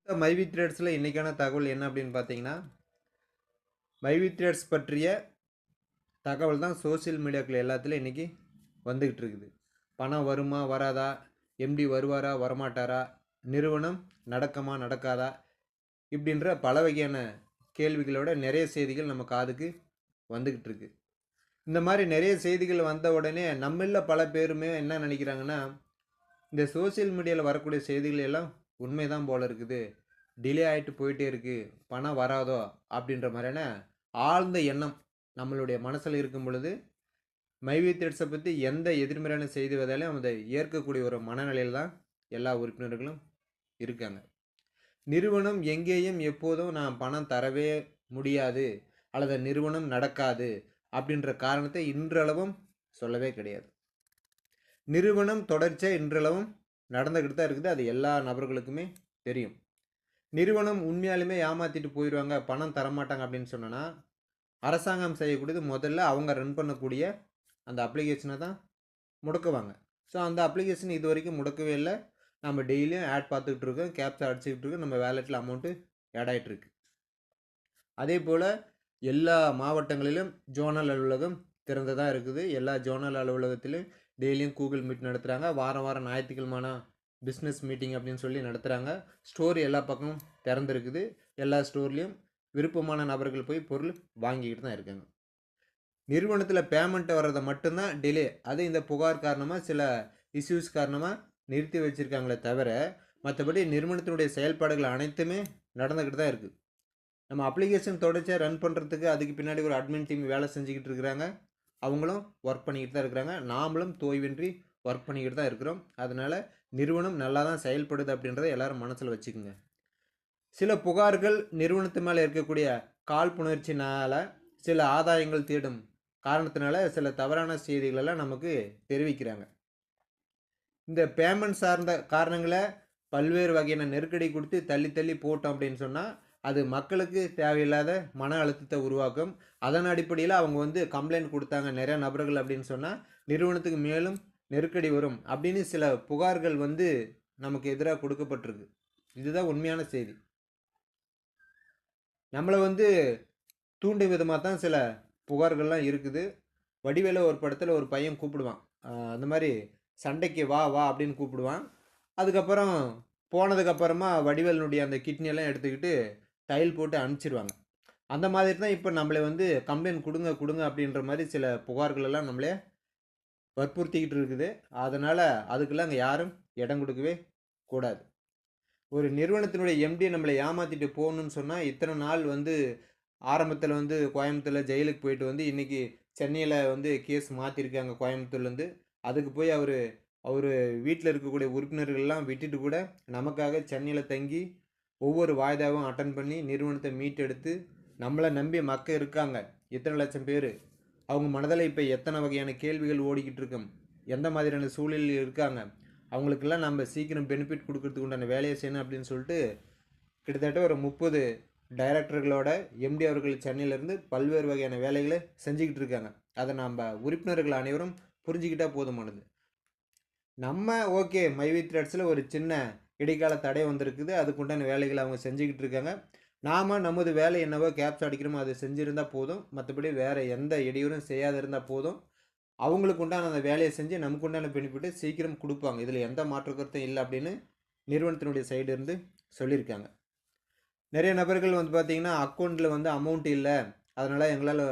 மைவி த்ரெட்ஸில் இன்றைக்கான தகவல் என்ன அப்படின்னு பார்த்தீங்கன்னா, மைவி த்ரெட்ஸ் பற்றிய தகவல் தான் சோசியல் மீடியாக்கள் எல்லாத்துலேயும் இன்றைக்கி வந்துக்கிட்டு இருக்குது. பணம் வருமா வராதா, எம்டி வருவாரா வரமாட்டாரா, நிறுவனம் நடக்குமா நடக்காதா, இப்படின்ற பல வகையான கேள்விகளோட நிறைய செய்திகள் நம்ம காதுக்கு வந்துக்கிட்டு இருக்கு. இந்த மாதிரி நிறைய செய்திகள் வந்த உடனே நம்மள பல பேருமே என்ன நினைக்கிறாங்கன்னா, இந்த சோசியல் மீடியாவில் வரக்கூடிய செய்திகள் எல்லாம் உண்மைதான் போல இருக்குது, டிலே ஆகிட்டு போயிட்டே இருக்குது, பணம் வராதோ அப்படின்ற மாதிரியான ஆழ்ந்த எண்ணம் நம்மளுடைய மனசில் இருக்கும் பொழுது மைவி த்ரெட்ஸை பற்றி எந்த எதிர்மறையான செய்தி வந்தாலும் அதை ஏற்கக்கூடிய ஒரு மனநிலையில் தான் எல்லா உறுப்பினர்களும் இருக்காங்க. நிறுவனம் எங்கேயும் எப்போதும் நான் பணம் தரவே முடியாது அல்லது நிறுவனம் நடக்காது அப்படின்ற காரணத்தை இன்றளவும் சொல்லவே கிடையாது. நிறுவனம் தொடர்ச்சியாக இன்றளவும் நடந்துக்கிட்டு தான் இருக்குது. அது எல்லா நபர்களுக்குமே தெரியும். நிறுவனம் உண்மையாலுமே ஏமாற்றிட்டு போயிடுவாங்க, பணம் தரமாட்டாங்க அப்படின்னு சொன்னோன்னா, அரசாங்கம் செய்யக்கூடியது முதல்ல அவங்க ரன் பண்ணக்கூடிய அந்த அப்ளிகேஷனை தான் முடக்குவாங்க. ஸோ அந்த அப்ளிகேஷன் இது வரைக்கும் முடக்கவே இல்லை. நம்ம டெய்லியும் ஆட் பார்த்துக்கிட்டு இருக்கோம், கேப்சா அடிச்சுக்கிட்டு இருக்கோம், நம்ம வேலெட்டில் அமௌண்ட்டு ஆட் ஆகிட்டுருக்கு. அதே போல் எல்லா மாவட்டங்களிலும் ஜோனல் அலுவலகம் திறந்ததாக இருக்குது. எல்லா ஜோனல் அலுவலகத்திலும் டெய்லியும் கூகுள் மீட் நடத்துகிறாங்க. வாரம் வாரம் ஞாயிற்றுக்கிழமான பிஸ்னஸ் மீட்டிங் அப்படின்னு சொல்லி நடத்துகிறாங்க. ஸ்டோர் எல்லா பக்கமும் திறந்துருக்குது. எல்லா ஸ்டோர்லேயும் விருப்பமான நபர்கள் போய் பொருள் வாங்கிக்கிட்டு தான் இருக்காங்க. நிறுவனத்தில் பேமெண்ட் வர்றதை மட்டும்தான் டிலே. அது இந்த புகார் காரணமாக சில இஷ்யூஸ் காரணமாக நிறுத்தி வச்சுருக்காங்களே தவிர, மற்றபடி நிறுவனத்தினுடைய செயல்பாடுகள் அனைத்துமே நடந்துக்கிட்டு தான் இருக்குது. நம்ம அப்ளிகேஷன் தொடர்ச்சியாக ரன் பண்ணுறதுக்கு அதுக்கு பின்னாடி ஒரு அட்மின் டீம் வேலை செஞ்சுக்கிட்டு இருக்கிறாங்க. அவங்களும் ஒர்க் பண்ணிக்கிட்டு தான் இருக்கிறாங்க. நாமளும் தோய்வின்றி ஒர்க் பண்ணிக்கிட்டு தான் இருக்கிறோம். அதனால் நிறுவனம் நல்லா தான் செயல்படுது அப்படின்றத எல்லோரும் மனசில் வச்சுக்கோங்க. சில புகார்கள் நிறுவனத்து மேலே இருக்கக்கூடிய காழ்ப்புணர்ச்சினால், சில ஆதாயங்கள் தேடும் காரணத்தினால சில தவறான செய்திகளெல்லாம் நமக்கு தெரிவிக்கிறாங்க. இந்த பேமெண்ட் சார்ந்த காரணங்களை பல்வேறு வகையான நெருக்கடி கொடுத்து தள்ளி தள்ளி போட்டோம் அப்படின்னு சொன்னால், அது மக்களுக்கு தேவையில்லாத மன அழுத்தத்தை உருவாக்கும். அதன் அடிப்படையில் அவங்க கம்ப்ளைண்ட் கொடுத்தாங்க நிறைய நபர்கள் அப்படின்னு சொன்னால், நிறுவனத்துக்கு மேலும் நெருக்கடி வரும் அப்படின்னு சில புகார்கள் நமக்கு எதிராக கொடுக்கப்பட்டிருக்கு. இதுதான் உண்மையான செய்தி. நம்மளை தூண்டும் விதமாக தான் சில புகார்கள்லாம் இருக்குது. வடிவேல ஒரு படத்தில் ஒரு பையன் கூப்பிடுவான், அந்த மாதிரி சண்டைக்கு வா வா அப்படின்னு கூப்பிடுவான். அதுக்கப்புறம் போனதுக்கப்புறமா வடிவேலனுடைய அந்த கிட்னியெல்லாம் எடுத்துக்கிட்டு டைல் போட்டு அனுப்பிச்சிடுவாங்க. அந்த மாதிரி தான் இப்போ நம்மளை கம்ப்ளைண்ட் கொடுங்க கொடுங்க அப்படின்ற மாதிரி சில புகார்களெல்லாம் நம்மளே வற்புறுத்திக்கிட்டு இருக்குது. அதனால் அதுக்கெல்லாம் அங்கே யாரும் இடம் கொடுக்கவே கூடாது. ஒரு நிறுவனத்தினுடைய எம்டி நம்மளை ஏமாற்றிட்டு போகணுன்னு சொன்னால், இத்தனை நாள் ஆரம்பத்தில் கோயம்புத்தூரில் ஜெயிலுக்கு போயிட்டு இன்றைக்கி சென்னையில் கேஸ் மாற்றிருக்காங்க கோயம்புத்தூர்லேருந்து. அதுக்கு போய் அவர் வீட்டில் இருக்கக்கூடிய உறுப்பினர்கள்லாம் விட்டுட்டு கூட நமக்காக சென்னையில் தங்கி ஒவ்வொரு வாய்தாவும் அட்டன் பண்ணி நிறுவனத்தை மீட்டெடுத்து நம்மளை நம்பி மக்கள் இருக்காங்க. எத்தனை லட்சம் பேர் அவங்க மனதில் இப்போ எத்தனை வகையான கேள்விகள் ஓடிக்கிட்டு இருக்கும், எந்த மாதிரியான சூழலில் இருக்காங்க, அவங்களுக்கெல்லாம் நம்ம சீக்கிரம் பெனிஃபிட் கொடுக்கறதுக்கு உண்டான வேலையை செய்யணும் அப்படின்னு சொல்லிட்டு கிட்டத்தட்ட ஒரு 30 டைரக்டர்களோட எம்டி அவர்கள் சென்னையிலேருந்து பல்வேறு வகையான வேலைகளை செஞ்சுக்கிட்டு இருக்காங்க. அதை நம்ம உறுப்பினர்கள் அனைவரும் புரிஞ்சுக்கிட்டால் போதுமானது. நம்ம ஓகே மைவி த்ரெட்ஸில் ஒரு சின்ன இடைக்கால தடை வந்திருக்குது, அதுக்குண்டான வேலைகளை அவங்க செஞ்சுக்கிட்டு இருக்காங்க. நாம் நமது வேலை என்னவோ கேப்ஸ் அடிக்கிறோமோ அதை செஞ்சுருந்தால் போதும். மற்றபடி வேறு எந்த இடையூறும் செய்யாத இருந்தால் போதும். அவங்களுக்கு உண்டான அந்த வேலையை செஞ்சு நமக்கு உண்டான பெனிஃபிட்டை சீக்கிரம் கொடுப்பாங்க. இதில் எந்த மாற்று கருத்தும் இல்லை அப்படின்னு நிறுவனத்தினுடைய சைடு இருந்து சொல்லியிருக்காங்க. நிறைய நபர்கள் பார்த்திங்கன்னா அக்கௌண்ட்டில் அமௌண்ட் இல்லை, அதனால் எங்களால்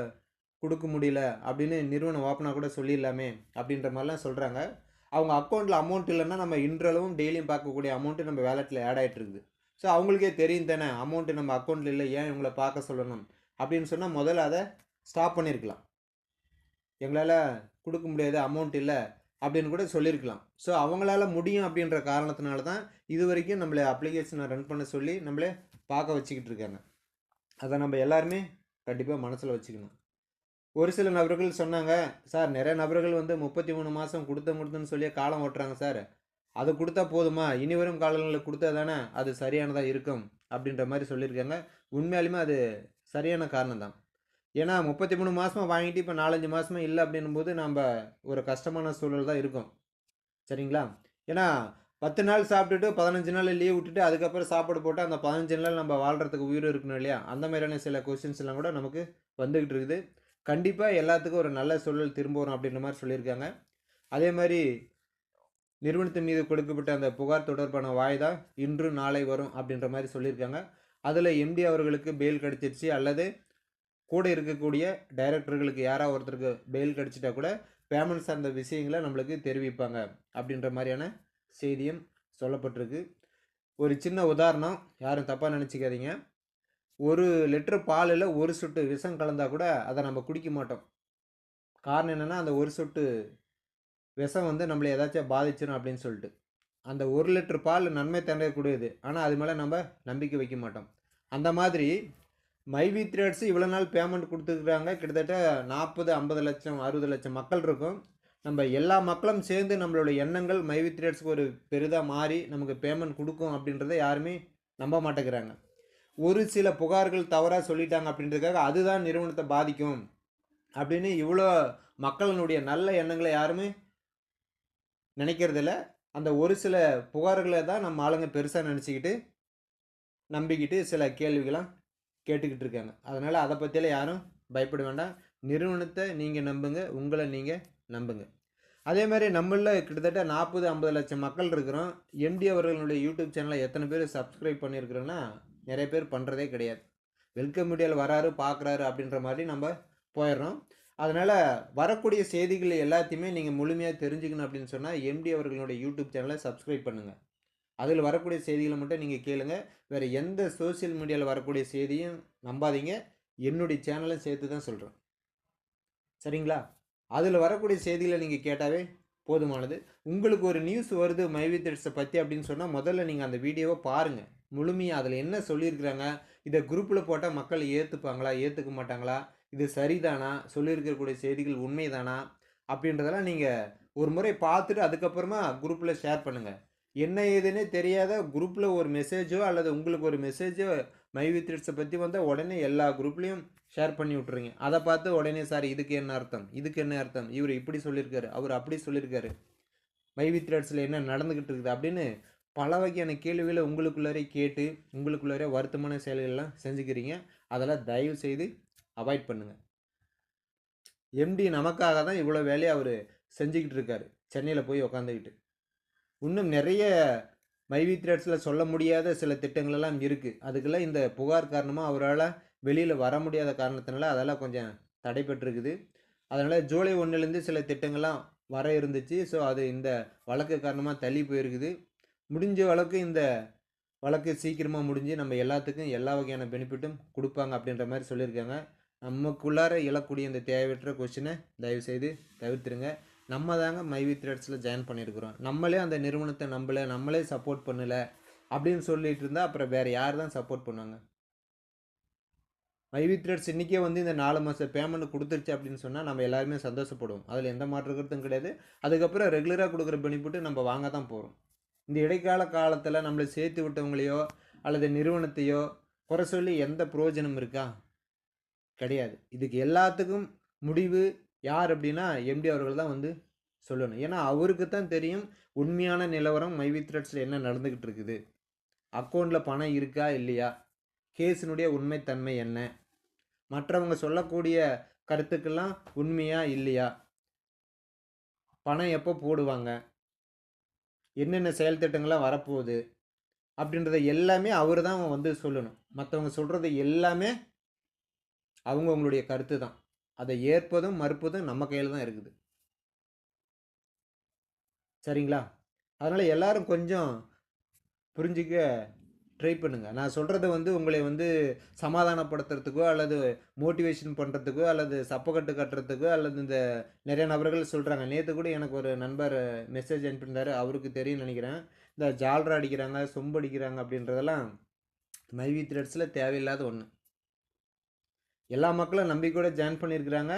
கொடுக்க முடியல அப்படின்னு நிறுவனம் ஓப்பனாக கூட சொல்லிடலாமே அப்படின்ற மாதிரிலாம் சொல்கிறாங்க. அவங்க அக்கௌண்ட்டில் அமௌண்ட் இல்லைன்னா நம்ம இன்றளவும் டெய்லியும் பார்க்கக்கூடிய அமௌண்ட்டு நம்ம வேலெட்டில் ஆட் ஆகிட்டு இருக்குது. ஸோ அவங்களுக்கே தெரியும் தானே, அமௌண்ட்டு நம்ம அக்கௌண்ட்டில் இல்லை, ஏன் இவங்களை பார்க்க சொல்லணும் அப்படின்னு சொன்னால் முதல்ல அதை ஸ்டாப் பண்ணியிருக்கலாம். எங்களால் கொடுக்க முடியாது, அமௌண்ட் இல்லை அப்படின்னு கூட சொல்லியிருக்கலாம். ஸோ அவங்களால முடியும் அப்படின்ற காரணத்தினால தான் இது வரைக்கும் நம்மளை அப்ளிகேஷனை ரன் பண்ண சொல்லி நம்மளே பார்க்க வச்சுக்கிட்டு இருக்காங்க. அதை நம்ம எல்லாருமே கண்டிப்பாக மனசில் வச்சுக்கணும். ஒரு சில நபர்கள் சொன்னாங்க, சார் நிறைய நபர்கள் 33 மாதம் கொடுத்துன்னு சொல்லி காலம் ஓட்டுறாங்க சார், அது கொடுத்தா போதுமா, இனி வரும் காலங்களில் கொடுத்தா தானே அது சரியானதாக இருக்கும் அப்படின்ற மாதிரி சொல்லியிருக்காங்க. உண்மையாலுமே அது சரியான காரணம் தான். ஏன்னா 33 மாதமாக வாங்கிட்டு இப்போ 4-5 மாதமாக இல்லை அப்படின்னும் போது நம்ம ஒரு கஷ்டமான சூழல் தான் இருக்கும். சரிங்களா? ஏன்னா 10 நாள் சாப்பிட்டுட்டு 15 நாள் லீவ் விட்டுட்டு அதுக்கப்புறம் சாப்பாடு போட்டு அந்த 15 நாள் நம்ம வாழ்கிறதுக்கு உயிர் இருக்கணும் இல்லையா? அந்த மாதிரியான சில கொஸ்டின்ஸ் எல்லாம் கூட நமக்கு வந்துகிட்டு இருக்குது. கண்டிப்பாக எல்லாத்துக்கும் ஒரு நல்ல சூழல் திரும்ப வரும் அப்படின்ற மாதிரி சொல்லியிருக்காங்க. அதே மாதிரி நிறுவனத்தின் மீது கொடுக்கப்பட்ட அந்த புகார் தொடர்பான வாய்தா இன்று நாளை வரும் அப்படின்ற மாதிரி சொல்லியிருக்காங்க. அதில் எம்டி அவர்களுக்கு பெயில் கிடச்சிருச்சு, அல்லது கூட இருக்கக்கூடிய டைரக்டர்களுக்கு யாராவது ஒருத்தருக்கு பெயில் கிடச்சிட்டா கூட பேமெண்ட் சார்ந்த விஷயங்களை நம்மளுக்கு தெரிவிப்பாங்க அப்படின்ற மாதிரியான செய்தியும் சொல்லப்பட்டிருக்கு. ஒரு சின்ன உதாரணம், யாரும் தப்பாக நினச்சிக்காதீங்க. ஒரு லிட்டர் பாலில் ஒரு சொட்டு விஷம் கலந்தால் கூட அதை நம்ம குடிக்க மாட்டோம். காரணம் என்னென்னா, அந்த ஒரு சொட்டு விஷம் வந்து நம்மளை ஏதாச்சும் பாதிச்சிடும் அப்படின்னு சொல்லிட்டு. அந்த 1 லிட்டர் பால் நன்மை தரக்கூடியது, ஆனால் அது மேலே நம்ம நம்பிக்கை வைக்க மாட்டோம். அந்த மாதிரி மைவி த்ரெட்ஸ் இவ்வளோ நாள் பேமெண்ட் கொடுத்துருக்குறாங்க. கிட்டத்தட்ட 40, 50 லட்சம் 60 லட்சம் மக்கள் இருக்கும். நம்ம எல்லா மக்களும் சேர்ந்து நம்மளோட எண்ணங்கள் மைவி த்ரெட்ஸ்க்கு ஒரு பெரிதாக மாறி நமக்கு பேமெண்ட் கொடுக்கும் அப்படின்றத யாருமே நம்ப மாட்டேங்கிறாங்க. ஒரு சில புகார்கள் தவறாக சொல்லிட்டாங்க அப்படின்றதுக்காக அதுதான் நிறுவனத்தை பாதிக்கும் அப்படின்னு இவ்வளோ மக்களினுடைய நல்ல எண்ணங்களை யாருமே நினைக்கிறதில்ல. அந்த ஒரு சில புகார்களை தான் நம்ம ஆளுங்க பெருசாக நினச்சிக்கிட்டு நம்பிக்கிட்டு சில கேள்விகளாம் கேட்டுக்கிட்டு இருக்காங்க. அதனால் அதை பற்றியெல்லாம் யாரும் பயப்பட வேண்டாம். நிறுவனத்தை நீங்கள் நம்புங்க, உங்களை நீங்கள் நம்புங்க. அதே மாதிரி நம்மளில் கிட்டத்தட்ட 40, 50 லட்சம் மக்கள் இருக்கிறோம். எம்டி அவர்களுடைய யூடியூப் சேனலை எத்தனை பேர் சப்ஸ்கிரைப் பண்ணியிருக்கிறோன்னா நிறைய பேர் பண்ணுறதே கிடையாது. வெல்கம் மீடியாவில் வராரு பார்க்குறாரு அப்படின்ற மாதிரி நம்ம போயிடுறோம். அதனால் வரக்கூடிய செய்திகள் எல்லாத்தையுமே நீங்கள் முழுமையாக தெரிஞ்சுக்கணும் அப்படின்னு சொன்னால் எம்டி அவர்களுடைய யூடியூப் சேனலை சப்ஸ்கிரைப் பண்ணுங்கள். அதில் வரக்கூடிய செய்திகளை மட்டும் நீங்கள் கேளுங்க. வேறு எந்த சோசியல் மீடியாவில் வரக்கூடிய செய்தியும் நம்பாதீங்க. என்னுடைய சேனலும் சேர்த்து தான் சொல்கிறேன், சரிங்களா? அதில் வரக்கூடிய செய்திகளை நீங்கள் கேட்டாவே போதுமானது. உங்களுக்கு ஒரு நியூஸ் வருது மைவி த்ரெட்ஸை பற்றி அப்படின்னு சொன்னால் முதல்ல நீங்கள் அந்த வீடியோவை பாருங்கள் முழுமையாக. அதில் என்ன சொல்லியிருக்கிறாங்க, இதை குரூப்பில் போட்டால் மக்கள் ஏற்றுப்பாங்களா ஏற்றுக்க மாட்டாங்களா, இது சரிதானா, சொல்லியிருக்கக்கூடிய செய்திகள் உண்மைதானா அப்படின்றதெல்லாம் நீங்கள் ஒரு முறை பார்த்துட்டு அதுக்கப்புறமா குரூப்பில் ஷேர் பண்ணுங்கள். என்ன ஏதுன்னே தெரியாத குரூப்பில் ஒரு மெசேஜோ அல்லது உங்களுக்கு ஒரு மெசேஜோ மைவி த்ரெட்ஸை பற்றி வந்தால் உடனே எல்லா குரூப்லேயும் ஷேர் பண்ணி விட்ருங்க. அதை பார்த்து உடனே சார் இதுக்கு என்ன அர்த்தம், இதுக்கு என்ன அர்த்தம், இவர் இப்படி சொல்லியிருக்காரு, அவர் அப்படி சொல்லியிருக்காரு, மைவி த்ரெட்ஸில் என்ன நடந்துக்கிட்டு இருக்குது அப்படின்னு பல வகையான கேள்விகளை உங்களுக்குள்ளாரே கேட்டு உங்களுக்குள்ளாரே வருத்தமான செயல்கள்லாம் செஞ்சுக்கிறீங்க. அதெல்லாம் தயவு செய்து அவாய்ட் பண்ணுங்கள். எம்டி நமக்காக தான் இவ்வளோ வேலையை அவர் செஞ்சுக்கிட்டு இருக்காரு சென்னையில் போய் உக்காந்துக்கிட்டு. இன்னும் நிறைய மைவி த்ரெட்ஸில் சொல்ல முடியாத சில திட்டங்களெல்லாம் இருக்குது. அதுக்கெல்லாம் இந்த புகார் காரணமாக அவரால் வெளியில் வர முடியாத காரணத்தினால அதெல்லாம் கொஞ்சம் தடைப்பட்டிருக்குது. அதனால் ஜூலை 1லேருந்து சில திட்டங்கள்லாம் வர இருந்துச்சு. ஸோ அது இந்த வழக்கு காரணமாக தள்ளி போயிருக்குது. முடிஞ்ச வழக்கு இந்த வழக்கு சீக்கிரமாக முடிஞ்சு நம்ம எல்லாத்துக்கும் எல்லா வகையான பெனிஃபிட்டும் கொடுப்பாங்க அப்படின்ற மாதிரி சொல்லியிருக்காங்க. நமக்குள்ளார எழக்கூடிய இந்த தேவையற்ற கொஸ்டினை தயவுசெய்து தவிர்த்துருங்க. நம்ம தாங்க மைவி த்ரெட்ஸில் ஜாயின் பண்ணியிருக்கிறோம். நம்மளே அந்த நிறுவனத்தை நம்பலை, நம்மளே சப்போர்ட் பண்ணலை அப்படின்னு சொல்லிட்டு இருந்தால் அப்புறம் வேறு யார் தான் சப்போர்ட் பண்ணுவாங்க? மைவி த்ரெட்ஸ் இன்றைக்கே வந்து இந்த 4 மாதம் பேமெண்ட் கொடுத்துருச்சு அப்படின்னு சொன்னால் நம்ம எல்லாருமே சந்தோஷப்படுவோம். அதில் எந்த மாற்று கருத்தும் கிடையாது. அதுக்கப்புறம் ரெகுலராக கொடுக்குற பெனிஃபிட்டு நம்ம வாங்க தான் போகிறோம். இந்த இடைக்கால காலத்தில் நம்மளை சேர்த்து விட்டவங்களையோ அல்லது நிறுவனத்தையோ குறை சொல்லி எந்த பிரயோஜனம் இருக்கா? கிடையாது. இதுக்கு எல்லாத்துக்கும் முடிவு யார் அப்படின்னா எம்டி அவர்கள் தான் வந்து சொல்லணும். ஏன்னா அவருக்கு தான் தெரியும் உண்மையான நிலவரம் மைவி த்ரெட்ஸில் என்ன நடந்துக்கிட்டு இருக்குது, அக்கௌண்ட்டில் பணம் இருக்கா இல்லையா, கேஸினுடைய உண்மைத்தன்மை என்ன, மற்றவங்க சொல்லக்கூடிய கருத்துக்கெல்லாம் உண்மையா இல்லையா, பணம் எப்போ போடுவாங்க, என்னென்ன செயல் திட்டங்கள்லாம் வரப்போகுது அப்படின்றத எல்லாமே அவர் தான் வந்து சொல்லணும். மற்றவங்க சொல்கிறது எல்லாமே அவங்களுடைய கருத்து தான். அதை ஏற்பதும் மறுப்பதும் நம்ம கையில் தான் இருக்குது, சரிங்களா? அதனால் எல்லாரும் கொஞ்சம் புரிஞ்சிக்க ட்ரை பண்ணுங்கள். நான் சொல்கிறது வந்து உங்களை வந்து சமாதானப்படுத்துறதுக்கோ அல்லது மோட்டிவேஷன் பண்ணுறதுக்கோ அல்லது சப்பக்கட்டு கட்டுறதுக்கோ அல்லது இந்த நிறைய நபர்கள் சொல்கிறாங்க. நேற்று கூட எனக்கு ஒரு நண்பர் மெசேஜ் அனுப்பியிருந்தார், அவருக்கு தெரியும்னு நினைக்கிறேன். இந்த ஜால்ரா அடிக்கிறாங்க, சொம்பு அடிக்கிறாங்க அப்படின்றதெல்லாம் மைவி த்ரெட்ஸில் தேவையில்லாத ஒன்று. எல்லா மக்களும் நம்பிக்கையோட ஜாயின் பண்ணியிருக்கிறாங்க.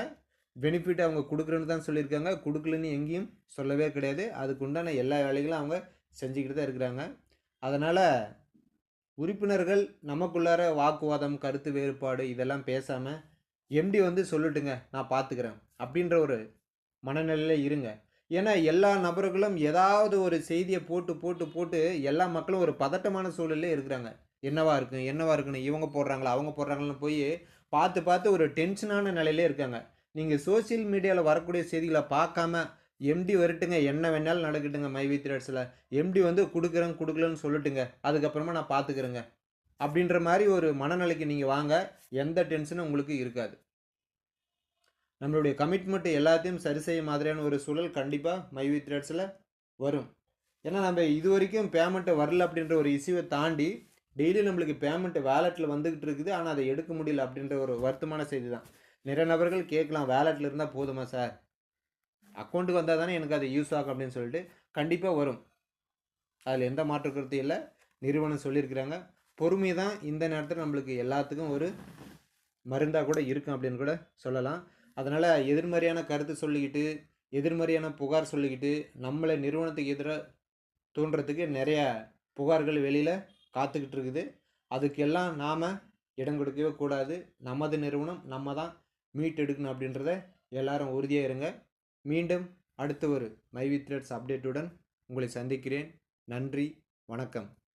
பெனிஃபிட் அவங்க கொடுக்குறேன்னு தான் சொல்லியிருக்காங்க. கொடுக்கலன்னு எங்கேயும் சொல்லவே கிடையாது. அதுக்கு உண்டான எல்லா வேலைகளும் அவங்க செஞ்சுக்கிட்டு தான் இருக்கிறாங்க. அதனால் உறுப்பினர்கள் நமக்குள்ளார வாக்குவாதம், கருத்து வேறுபாடு இதெல்லாம் பேசாமல் எம்டி வந்து சொல்லட்டுங்க, நான் பார்த்துக்கிறேன் அப்படின்ற ஒரு மனநிலையில் இருங்க. ஏன்னா எல்லா நபர்களும் ஏதாவது ஒரு செய்தியை போட்டு போட்டு போட்டு எல்லா மக்களும் ஒரு பதட்டமான சூழல்லே இருக்கிறாங்க. என்னவா இருக்கு? என்னவா இருக்குன்னு இவங்க போடுறாங்களா? அவங்க போடுறாங்களான்னு போய் பார்த்து பார்த்து ஒரு டென்ஷனான நிலையிலே இருக்காங்க. நீங்க சோசியல் மீடியால வரக்கூடிய செய்திகள பார்க்காம, எம்டி வரட்டுங்க, என்ன வேணாலும் நடக்கட்டுங்க மை வி த்ரெட்ஸ்ல. எம்டி வந்து குடுக்குறேன், குடுக்கலன்னு சொல்லட்டுங்க. அதுக்கப்புறமா நான் பார்த்துக்கிறேங்க. அப்படின்ற மாரி ஒரு மனநிலைக்கு நீங்க வாங்க. எந்த டென்ஷனும் உங்களுக்கு இருக்காது. நம்மளுடைய கமிட்மெண்ட் எல்லாத்தையும் சரி செய்ய மாதிரியான ஒரு சூழல் கண்டிப்பா மை வி த்ரெட்ஸ்ல வரும். ஏன்னா நம்ம இதுவரைக்கும் பேமெண்ட் வரல அப்படின்ற ஒரு இஷ்யூவை தாண்டி டெய்லி நம்மளுக்கு பேமெண்ட் வேலெட்டில் வந்துகிட்டு இருக்குது. ஆனால் அதை எடுக்க முடியல அப்படின்ற ஒரு வருத்தமான செய்தி தான். நிறைய நபர்கள் கேட்கலாம், வேலெட்டில் இருந்தால் போதுமா சார், அக்கௌண்ட்டுக்கு வந்தால் தானே எனக்கு அது யூஸ் ஆகும் அப்படின்னு சொல்லிட்டு. கண்டிப்பாக வரும், அதில் எந்த மாற்று கருத்தும் இல்லை. நிறுவனம் சொல்லியிருக்கிறாங்க. பொறுமை தான் இந்த நேரத்தில் நம்மளுக்கு எல்லாத்துக்கும் ஒரு மருந்தாக கூட இருக்கும் அப்படின்னு கூட சொல்லலாம். அதனால் எதிர்மறையான கருத்து சொல்லிக்கிட்டு, எதிர்மறையான புகார் சொல்லிக்கிட்டு, நம்மளை நிறுவனத்துக்கு எதிராக தூண்டுறதுக்கு நிறைய புகார்கள் வெளியில் காத்துக்கிட்டு இருக்குது. அதுக்கெல்லாம் நாம் இடம் கொடுக்கவே கூடாது. நமது நிறுவனம் நம்ம தான் மீட்டெடுக்கணும் அப்படின்றத எல்லாரும் உறுதியாக இருங்க. மீண்டும் அடுத்த ஒரு மை வி த்ரெட்ஸ் அப்டேட்டுடன் உங்களை சந்திக்கிறேன். நன்றி, வணக்கம்.